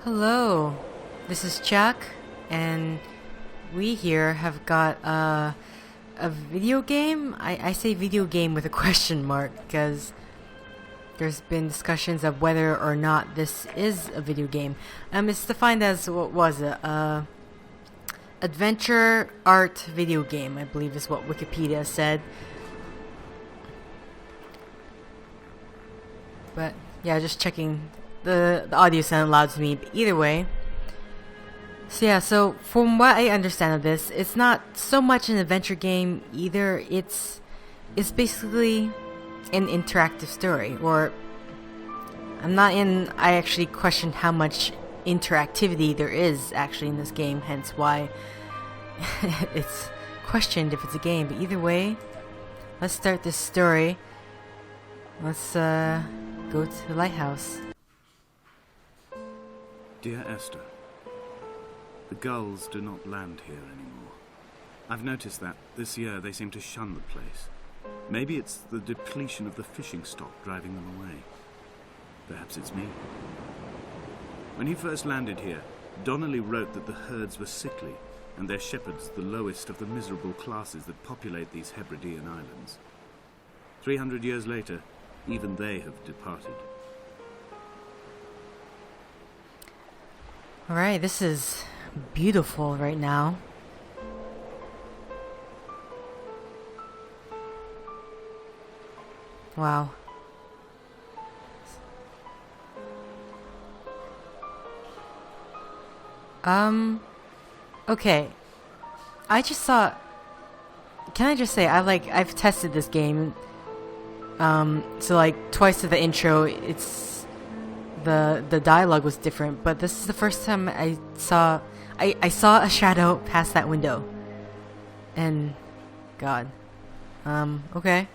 Hello, this is Chuck, and we here have got a video game. I say video game with a question mark because there's been discussions of whether or not this is a video game. It's defined as, what was it? Adventure art video game, I believe is what Wikipedia said. But yeah, just checking. The audio sounded loud to me, but either way. So from what I understand of this, it's not so much an adventure game either. It's basically an interactive story, or I actually question how much interactivity there is actually in this game, hence why it's questioned if it's a game. But either way, let's start this story. Let's go to the lighthouse. Dear Esther, the gulls do not land here anymore. I've noticed that this year they seem to shun the place. Maybe it's the depletion of the fishing stock driving them away. Perhaps it's me. When he first landed here, Donnelly wrote that the herds were sickly and their shepherds the lowest of the miserable classes that populate these Hebridean islands. 300 years later, even they have departed. Alright, this is beautiful right now. Wow. Okay. Can I just say, I've tested this game. So twice to the intro, the dialogue was different, but this is the first time I saw a shadow past that window. And God. Okay.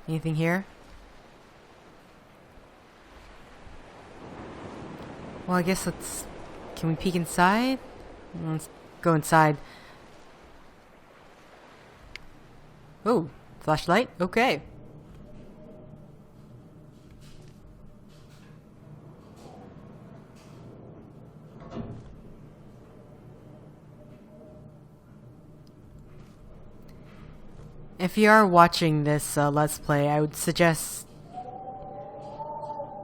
Anything here? Well, I guess can we peek inside? Let's go inside. Oh, flashlight? Okay. If you are watching this Let's Play, I would suggest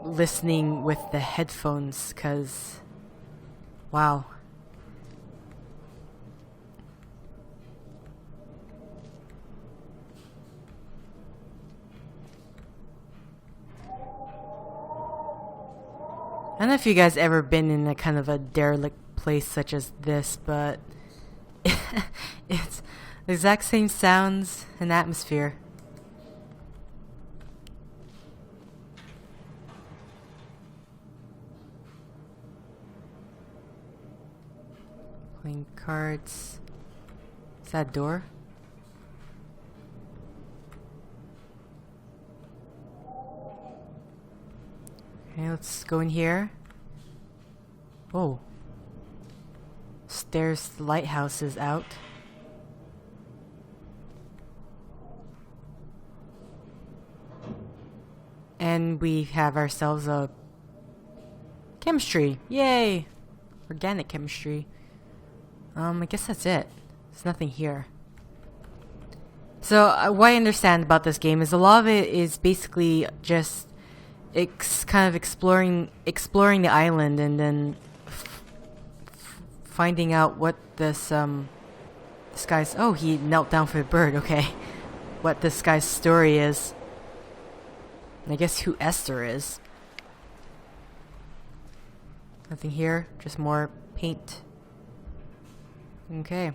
listening with the headphones, cause wow. I don't know if you guys ever been in a kind of a derelict place such as this, but it's the exact same sounds and atmosphere. Playing cards. Is that a door? Okay, let's go in here. Oh. Stairs to the lighthouse is out. And we have ourselves a chemistry. Yay! Organic chemistry. I guess that's it. There's nothing here. So, what I understand about this game is a lot of it is basically just kind of exploring the island and then finding out what this guy's... Oh, he knelt down for the bird, okay. What this guy's story is. And I guess who Esther is. Nothing here, just more paint. Okay.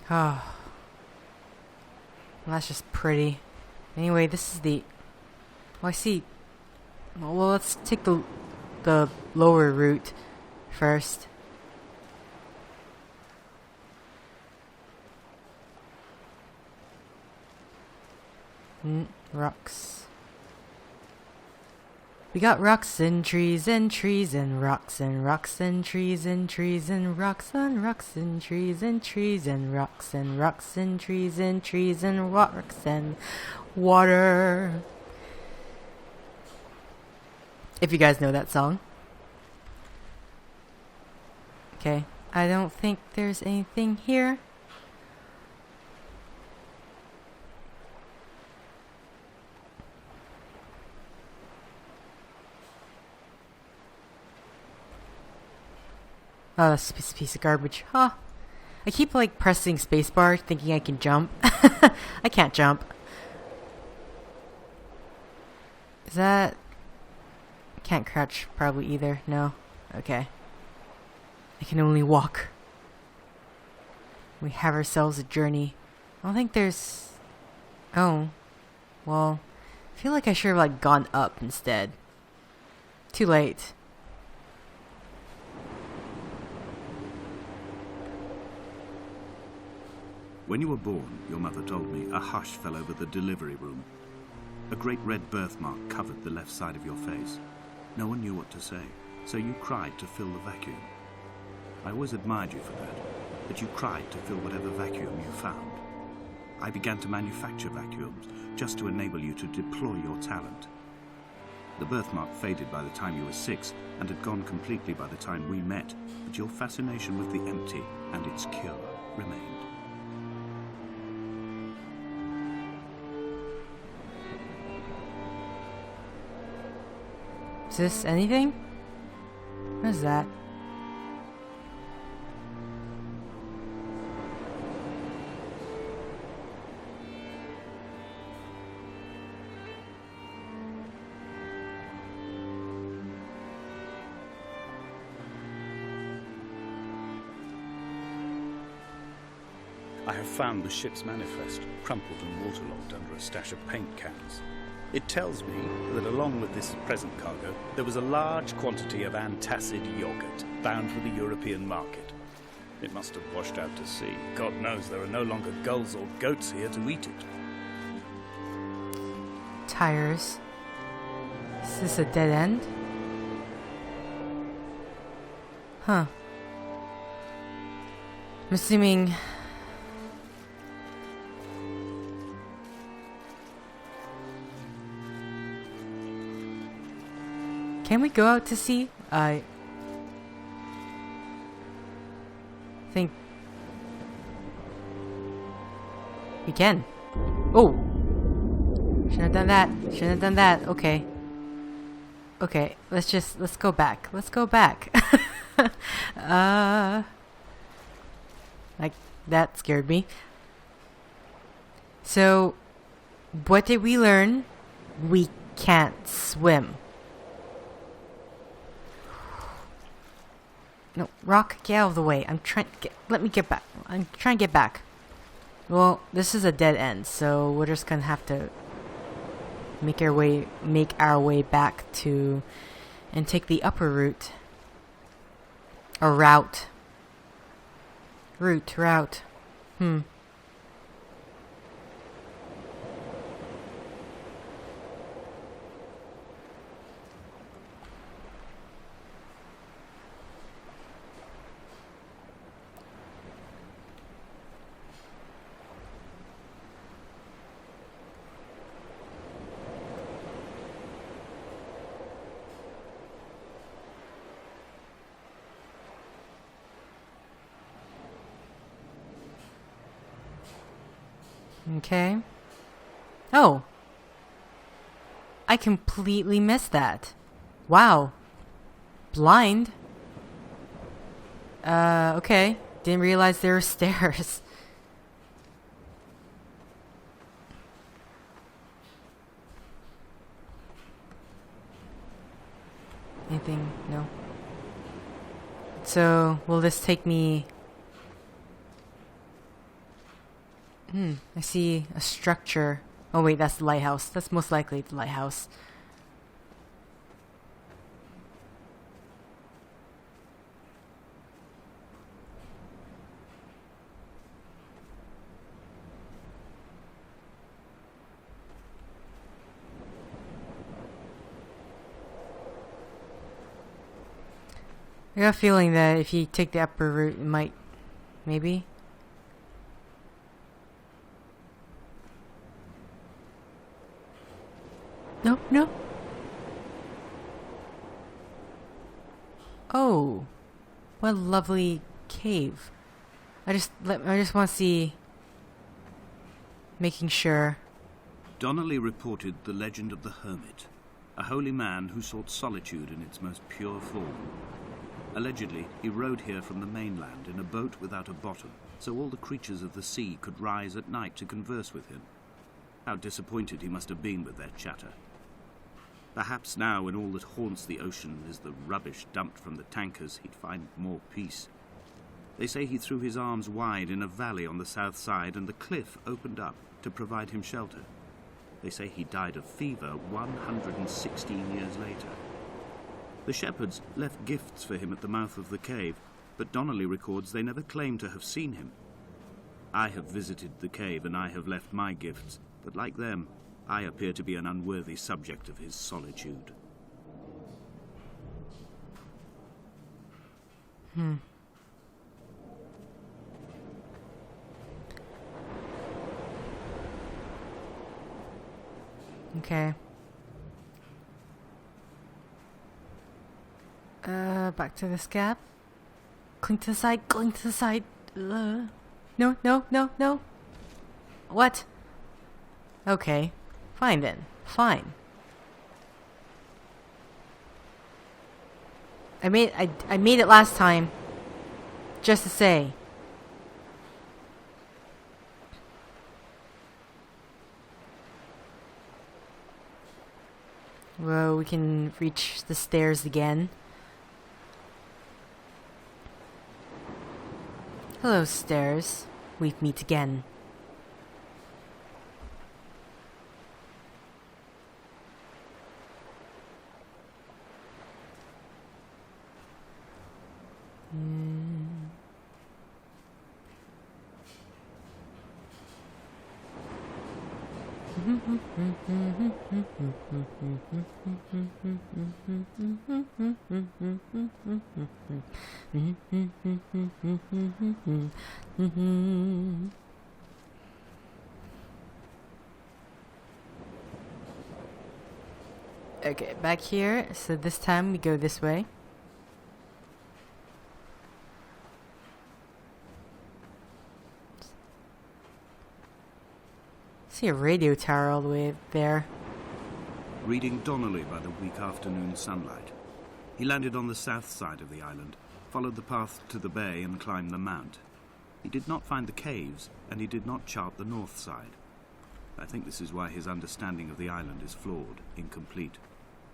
Oh. Well, that's just pretty. Anyway, this is the... Oh, I see. Well, let's take the lower route first. Rocks. We got rocks and trees and trees and rocks and rocks and trees and trees and rocks and rocks and trees and trees and rocks and rocks and trees and trees and rocks and water. If you guys know that song. Okay, I don't think there's anything here. Oh, that's a piece of garbage. Huh. I keep like pressing spacebar thinking I can jump. I can't jump. Is that... Can't crouch probably either. No. Okay. I can only walk. We have ourselves a journey. I don't think there's... Oh. Well, I feel like I should have like gone up instead. Too late. When you were born, your mother told me, a hush fell over the delivery room. A great red birthmark covered the left side of your face. No one knew what to say, so you cried to fill the vacuum. I always admired you for that you cried to fill whatever vacuum you found. I began to manufacture vacuums, just to enable you to deploy your talent. The birthmark faded by the time you were 6, and had gone completely by the time we met, but your fascination with the empty and its cure remained. Is this anything? What is that? I have found the ship's manifest, crumpled and waterlogged under a stash of paint cans. It tells me that along with this present cargo, there was a large quantity of antacid yogurt bound for the European market. It must have washed out to sea. God knows there are no longer gulls or goats here to eat it. Tires. Is this a dead end? Huh. I'm assuming... Can we go out to sea? I think we can. Oh! Shouldn't have done that. Shouldn't have done that. Okay. Okay, let's go back. Let's go back. Like, that scared me. So, what did we learn? We can't swim. No, rock, get out of the way. Let me get back. I'm trying to get back. Well, this is a dead end, so we're just gonna have to make our way back to, and take the upper route. Or route. Route. Okay. Oh. I completely missed that. Wow. Blind. Okay. Didn't realize there were stairs. Anything? No. So, will this take me... I see a structure. Oh wait, that's the lighthouse. That's most likely the lighthouse. I got a feeling that if you take the upper route, it might... Maybe? No, no. Oh, what a lovely cave. I just want to see, making sure. Donnelly reported the legend of the hermit, a holy man who sought solitude in its most pure form. Allegedly, he rode here from the mainland in a boat without a bottom, so all the creatures of the sea could rise at night to converse with him. How disappointed he must have been with their chatter. Perhaps now, when all that haunts the ocean is the rubbish dumped from the tankers, he'd find more peace. They say he threw his arms wide in a valley on the south side, and the cliff opened up to provide him shelter. They say he died of fever 116 years later. The shepherds left gifts for him at the mouth of the cave, but Donnelly records they never claimed to have seen him. I have visited the cave and I have left my gifts, but like them, I appear to be an unworthy subject of his solitude. Okay. Back to the scab. Cling to the side, cling to the side. No, no, no, no. What? Okay. Fine then. Fine. I made it last time. Just to say. Well, we can reach the stairs again. Hello, stairs. We meet again. Okay, back here. So this time we go this way. See a radio tower all the way there. Reading Donnelly by the weak afternoon sunlight. He landed on the south side of the island, followed the path to the bay and climbed the mount. He did not find the caves, and he did not chart the north side. I think this is why his understanding of the island is flawed, incomplete.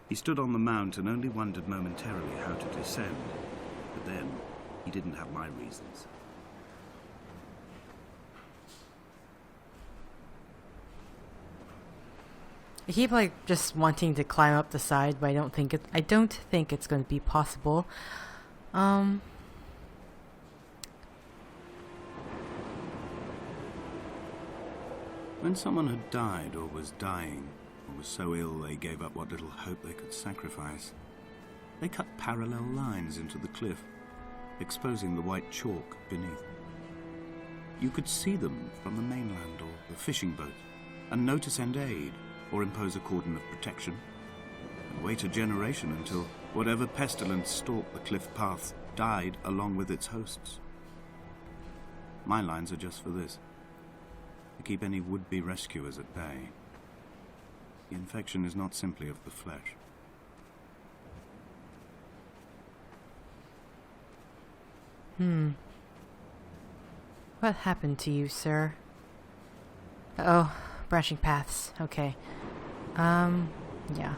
He stood on the mount and only wondered momentarily how to descend. But then, he didn't have my reasons. I keep just wanting to climb up the side, but I don't think it's going to be possible. When someone had died or was dying, or was so ill they gave up what little hope they could sacrifice, they cut parallel lines into the cliff, exposing the white chalk beneath. You could see them from the mainland or the fishing boat, and know to send aid, or impose a cordon of protection, and wait a generation until whatever pestilence stalked the cliff paths died along with its hosts. My lines are just for this, to keep any would-be rescuers at bay. The infection is not simply of the flesh. What happened to you, sir? Oh, branching paths. Okay. Yeah.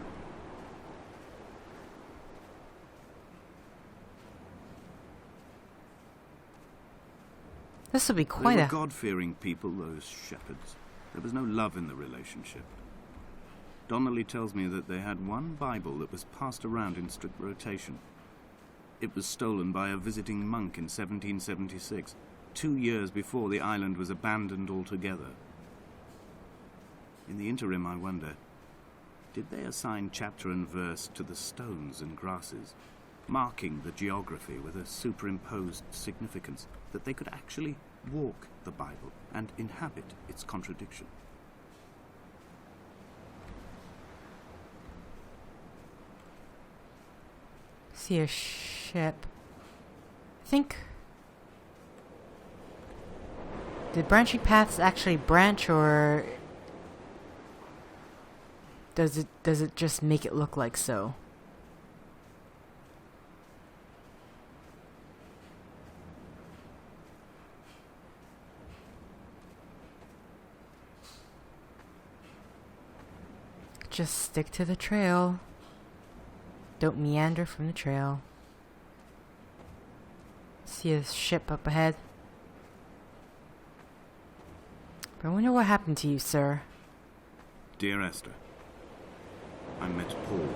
This will be quite They were God-fearing people, those shepherds. There was no love in the relationship. Donnelly tells me that they had one Bible that was passed around in strict rotation. It was stolen by a visiting monk in 1776, 2 years before the island was abandoned altogether. In the interim, I wonder, did they assign chapter and verse to the stones and grasses, marking the geography with a superimposed significance, that they could actually walk the Bible and inhabit its contradiction. See a ship. I think... Did branching paths actually branch, or does it just make it look like so? Just stick to the trail. Don't meander from the trail. See a ship up ahead. I wonder what happened to you, sir. Dear Esther, I met Paul.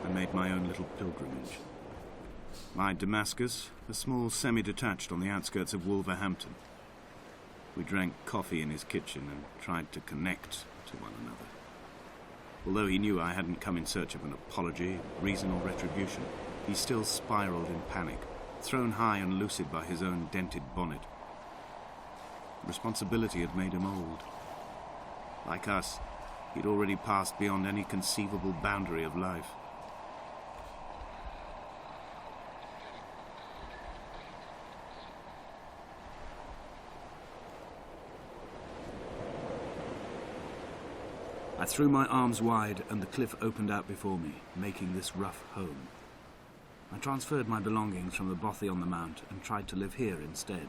I made my own little pilgrimage. My Damascus, a small semi-detached on the outskirts of Wolverhampton. We drank coffee in his kitchen and tried to connect to one another. Although he knew I hadn't come in search of an apology, reason or retribution, he still spiraled in panic, thrown high and lucid by his own dented bonnet. Responsibility had made him old. Like us, he'd already passed beyond any conceivable boundary of life. I threw my arms wide and the cliff opened out before me, making this rough home. I transferred my belongings from the bothy on the mount and tried to live here instead.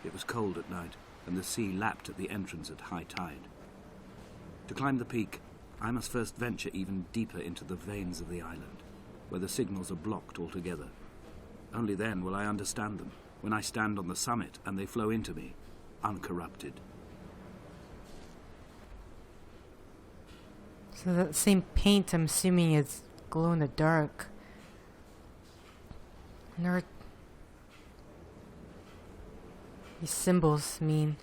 It was cold at night, and the sea lapped at the entrance at high tide. To climb the peak, I must first venture even deeper into the veins of the island, where the signals are blocked altogether. Only then will I understand them, when I stand on the summit and they flow into me, uncorrupted. So that same paint, I'm assuming, is glow in the dark. I wonder what these symbols mean.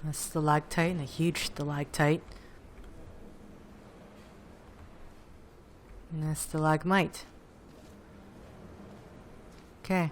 A stalactite and a huge stalactite. And a stalagmite. Okay.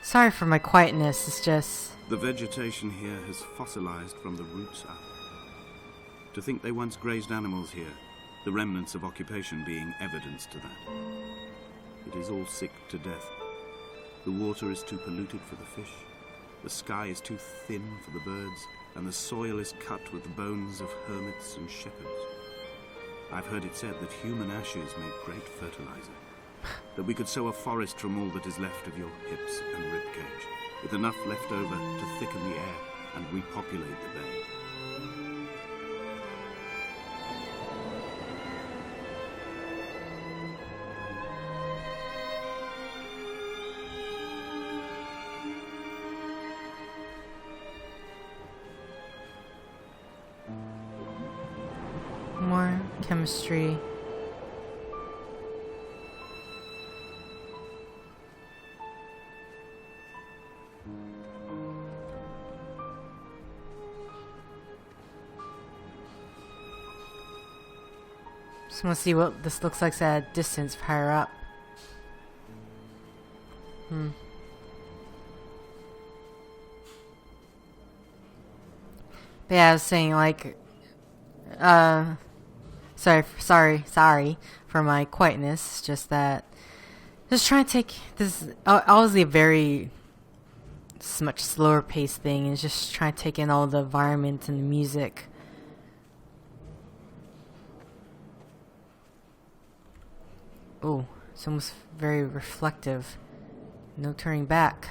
Sorry for my quietness, it's just... The vegetation here has fossilized from the roots up. To think they once grazed animals here, the remnants of occupation being evidence to that. It is all sick to death. The water is too polluted for the fish, the sky is too thin for the birds, and the soil is cut with the bones of hermits and shepherds. I've heard it said that human ashes make great fertilizer. That we could sow a forest from all that is left of your hips and ribcage, with enough left over to thicken the air and repopulate the bay. More chemistry. Just want to see what this looks like at a distance higher up. But yeah, I was saying, like, sorry for my quietness. Just that, just trying to take this. Obviously, a very much slower paced thing, and just trying to take in all the environment and the music. Oh, it's almost very reflective. No turning back.